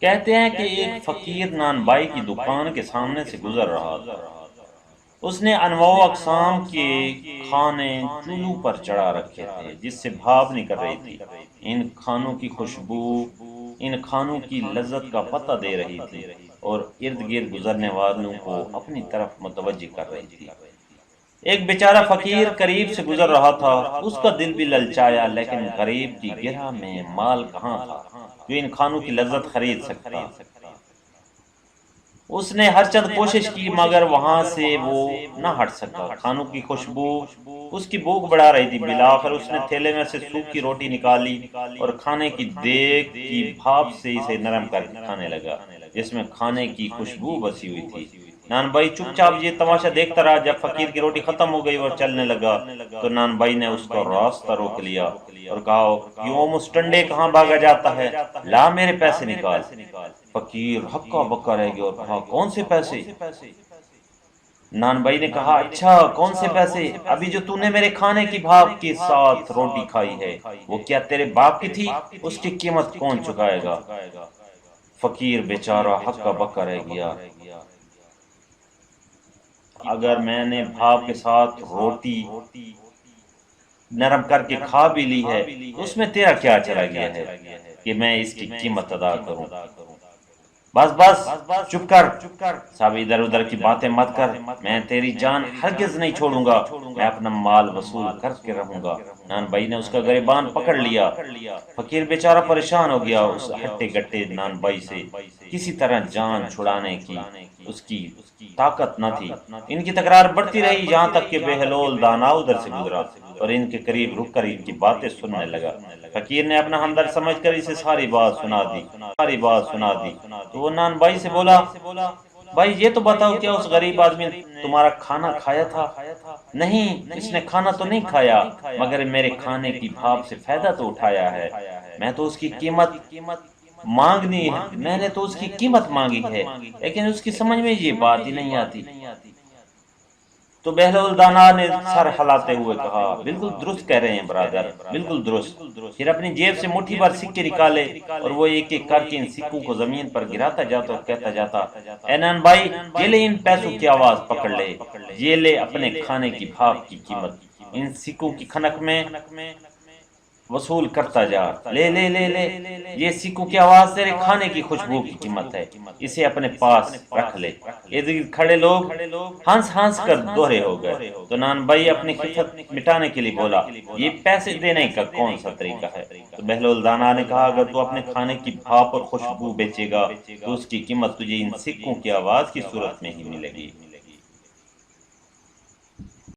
کہتے ہیں کہ ایک فقیر نان بائی کی دکان کے سامنے سے گزر رہا تھا۔ اس نے انواع و اقسام کے کھانے چولہوں پر چڑھا رکھے تھے جس سے بھاپ نکل رہی تھی۔ ان کھانوں کی خوشبو ان کھانوں کی لذت کا پتہ دے رہی تھی اور ارد گرد گزرنے والوں کو اپنی طرف متوجہ کر رہی تھی۔ ایک بیچارہ فقیر قریب سے گزر رہا تھا، اس کا دل بھی للچایا، لیکن غریب کی گرہ میں مال کہاں تھا جو ان کھانوں کی لذت خرید سکتا۔ اس نے ہر چند کوشش کی مگر وہاں سے وہ نہ ہٹ سکا۔ کھانوں کی خوشبو اس کی بھوک بڑھا رہی تھی۔ بالآخر اس نے تھیلے میں سے سوکھ کی روٹی نکالی اور کھانے کی دیگ کی بھاپ سے اسے نرم کر کے کھانے لگا جس میں کھانے کی خوشبو بسی ہوئی تھی۔ نان بھائی چپ چاپ یہ تماشا دیکھتا رہا۔ جب فقیر کی روٹی ختم ہو گئی اور چلنے لگا تو نان بھائی نے اس کا راستہ روک لیا اور کہا، یوں مسٹنڈے کہاں بھاگا جاتا ہے، لا میرے پیسے نکال۔ فقیر ہکا بکا رہ گیا اور کہا، کون سے پیسے؟ نان بھائی نے کہا، اچھا کون سے پیسے؟ ابھی جو تو نے میرے کھانے کی بھاپ کے ساتھ روٹی کھائی ہے وہ کیا تیرے باپ کی تھی؟ اس کی قیمت کون چکائے گا؟ فقیر بیچارہ ہکا بکا رہ گیا۔ اگر میں نے بھاپ کے ساتھ روٹی نرم کر کے کھا بھی لی ہے تو اس میں تیرا کیا چلا گیا ہے کہ میں اس کی قیمت ادا کروں؟ بس بس چپ کر، سب ادھر ادھر کی باتیں مت کر، میں تیری جان ہرگز نہیں چھوڑوں گا، میں اپنا مال وصول کر کے رہوں گا۔ نان بھائی نے اس کا گریبان پکڑ لیا۔ فقیر بیچارہ پریشان ہو گیا۔ اس ہٹے گٹے نان بھائی سے کسی طرح جان چھڑانے کی اس کی طاقت نہ تھی۔ ان کی تکرار بڑھتی رہی یہاں تک کہ بہلول دانا ادھر سے گزرا اور ان کے قریب رک کر ان کی باتیں سننے لگا۔ فقیر نے اپنا ہمدرد سمجھ کر اسے ساری بات سنا دی تو وہ نان بھائی سے بولا، بھائی یہ تو بتاؤ کیا اس غریب آدمی نے تمہارا کھانا کھایا تھا؟ نہیں، اس نے کھانا تو نہیں کھایا مگر میرے کھانے کی بھاپ سے فائدہ تو اٹھایا ہے۔ میں تو اس کی قیمت مانگنی ہے میں نے تو اس کی قیمت مانگی ہے لیکن اس کی سمجھ میں یہ بات ہی نہیں آتی۔ تو بہلول دانا نے سر ہلاتے ہوئے کہا، بالکل درست کہہ رہے ہیں برادر، بالکل درست۔ پھر اپنی جیب سے مٹھی بھر سکے نکالے اور وہ ایک ایک کر کے ان سکوں کو زمین پر گراتا جاتا اور کہتا جاتا، اے نان بھائی یہ لے ان پیسوں کی آواز پکڑ لے، یہ لے اپنے کھانے کی بھاپ کی قیمت، ان سکوں کی کھنک میں وصول کرتا جا، لے لے لے لے، یہ سکوں کی آواز تیرے کھانے کی خوشبو کی قیمت ہے، اسے اپنے پاس رکھ لے۔ ارد گرد کھڑے لوگ ہنس ہنس کر دوہرے ہو گئے تو نان بھائی اپنی خفت مٹانے کے لیے بولا، یہ پیسے دینے کا کون سا طریقہ ہے؟ تو بہلول دانا نے کہا، اگر تو اپنے کھانے کی بھاپ اور خوشبو بیچے گا تو اس کی قیمت تجھے ان سکوں کی آواز کی صورت میں ہی ملے گی۔